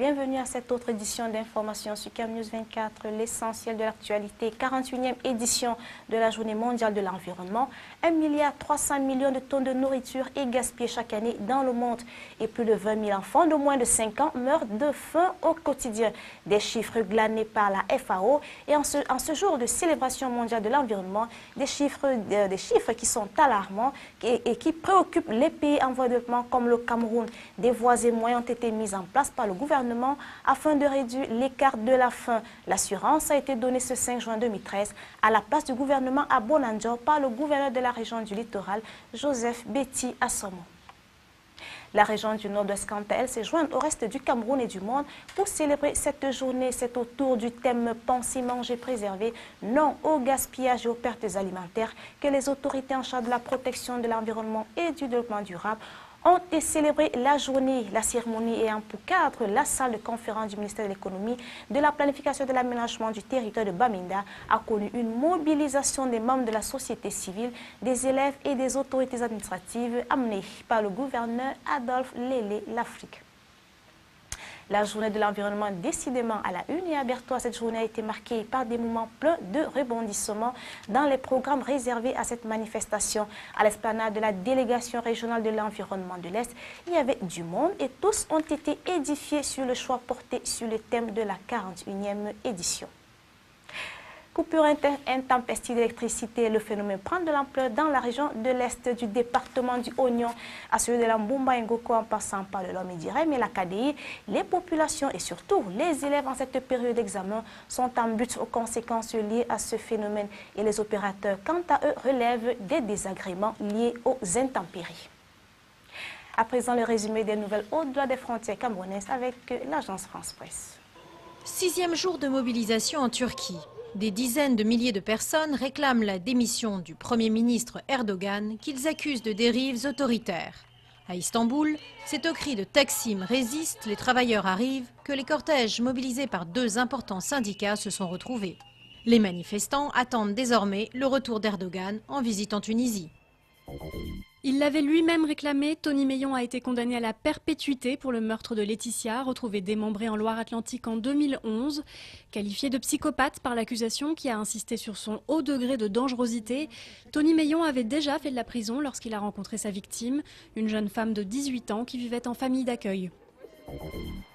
Bienvenue à cette autre édition d'information sur Cam News 24, l'essentiel de l'actualité, 48e édition de la Journée mondiale de l'environnement. 1,3 milliard de tonnes de nourriture est gaspillée chaque année dans le monde et plus de 20 000 enfants de moins de 5 ans meurent de faim au quotidien. Des chiffres glanés par la FAO et en ce jour de célébration mondiale de l'environnement, des chiffres qui sont alarmants et qui préoccupent les pays en voie de développement comme le Cameroun. Des voies et moyens ont été mis en place par le gouvernement afin de réduire l'écart de la faim. L'assurance a été donnée ce 5 juin 2013 à la place du gouvernement à Bonanjo par le gouverneur de la région du littoral, Joseph Betty Assomo. La région du Nord-Ouest, quant à elle, s'est jointe au reste du Cameroun et du monde pour célébrer cette journée. C'est autour du thème « Penser, manger, préserver », non au gaspillage et aux pertes alimentaires que les autorités en charge de la protection de l'environnement et du développement durable ont célébré la journée. La cérémonie ayant pour cadre la salle de conférence du ministère de l'économie, de la planification et de l'aménagement du territoire de Bamenda a connu une mobilisation des membres de la société civile, des élèves et des autorités administratives amenées par le gouverneur Adolphe Lélé Lafrique. La journée de l'environnement, décidément à la une et à Berthois, cette journée a été marquée par des moments pleins de rebondissements dans les programmes réservés à cette manifestation. À l'esplanade de la délégation régionale de l'environnement de l'Est, il y avait du monde et tous ont été édifiés sur le choix porté sur le thème de la 41e édition. Coupure intempestive d'électricité, le phénomène prend de l'ampleur dans la région de l'Est du département du Oignon, à celui de la Mbumba Ngoko en passant par le Lomé-Direm et la KDI. Les populations et surtout les élèves en cette période d'examen sont en but aux conséquences liées à ce phénomène et les opérateurs, quant à eux, relèvent des désagréments liés aux intempéries. À présent, le résumé des nouvelles au-delà des frontières camerounaises avec l'agence France Presse. 6e jour de mobilisation en Turquie. Des dizaines de milliers de personnes réclament la démission du Premier ministre Erdogan qu'ils accusent de dérives autoritaires. À Istanbul, c'est au cri de Taksim résiste, les travailleurs arrivent, que les cortèges mobilisés par 2 importants syndicats se sont retrouvés. Les manifestants attendent désormais le retour d'Erdogan en visite en Tunisie. Il l'avait lui-même réclamé, Tony Meillon a été condamné à la perpétuité pour le meurtre de Laetitia, retrouvée démembrée en Loire-Atlantique en 2011. Qualifié de psychopathe par l'accusation qui a insisté sur son haut degré de dangerosité, Tony Meillon avait déjà fait de la prison lorsqu'il a rencontré sa victime, une jeune femme de 18 ans qui vivait en famille d'accueil.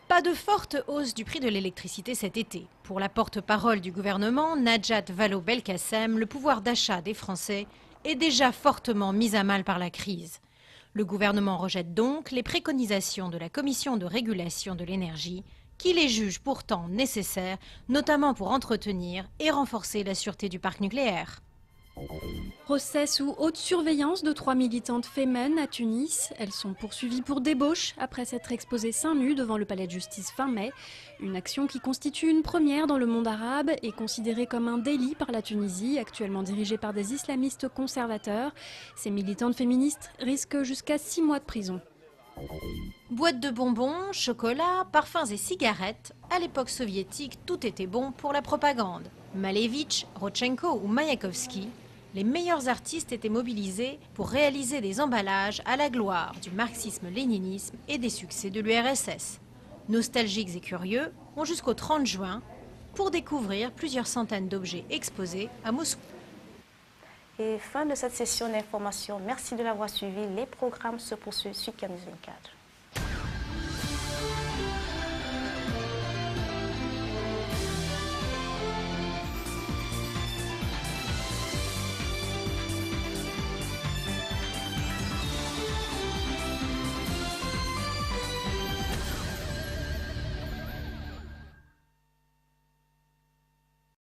Pas de forte hausse du prix de l'électricité cet été. Pour la porte-parole du gouvernement, Najat Vallaud-Belkacem, le pouvoir d'achat des Français est déjà fortement mise à mal par la crise. Le gouvernement rejette donc les préconisations de la Commission de régulation de l'énergie, qui les juge pourtant nécessaires, notamment pour entretenir et renforcer la sûreté du parc nucléaire. Procès sous haute surveillance de 3 militantes Femen à Tunis. Elles sont poursuivies pour débauche après s'être exposées seins nus devant le palais de justice fin mai. Une action qui constitue une première dans le monde arabe et considérée comme un délit par la Tunisie, actuellement dirigée par des islamistes conservateurs. Ces militantes féministes risquent jusqu'à 6 mois de prison. Boîtes de bonbons, chocolat, parfums et cigarettes, à l'époque soviétique, tout était bon pour la propagande. Malevitch, Rodchenko ou Mayakovsky, les meilleurs artistes étaient mobilisés pour réaliser des emballages à la gloire du marxisme-léninisme et des succès de l'URSS. Nostalgiques et curieux ont jusqu'au 30 juin pour découvrir plusieurs centaines d'objets exposés à Moscou. Et fin de cette session d'information. Merci de l'avoir suivi. Les programmes se poursuivent sur Cam News 24.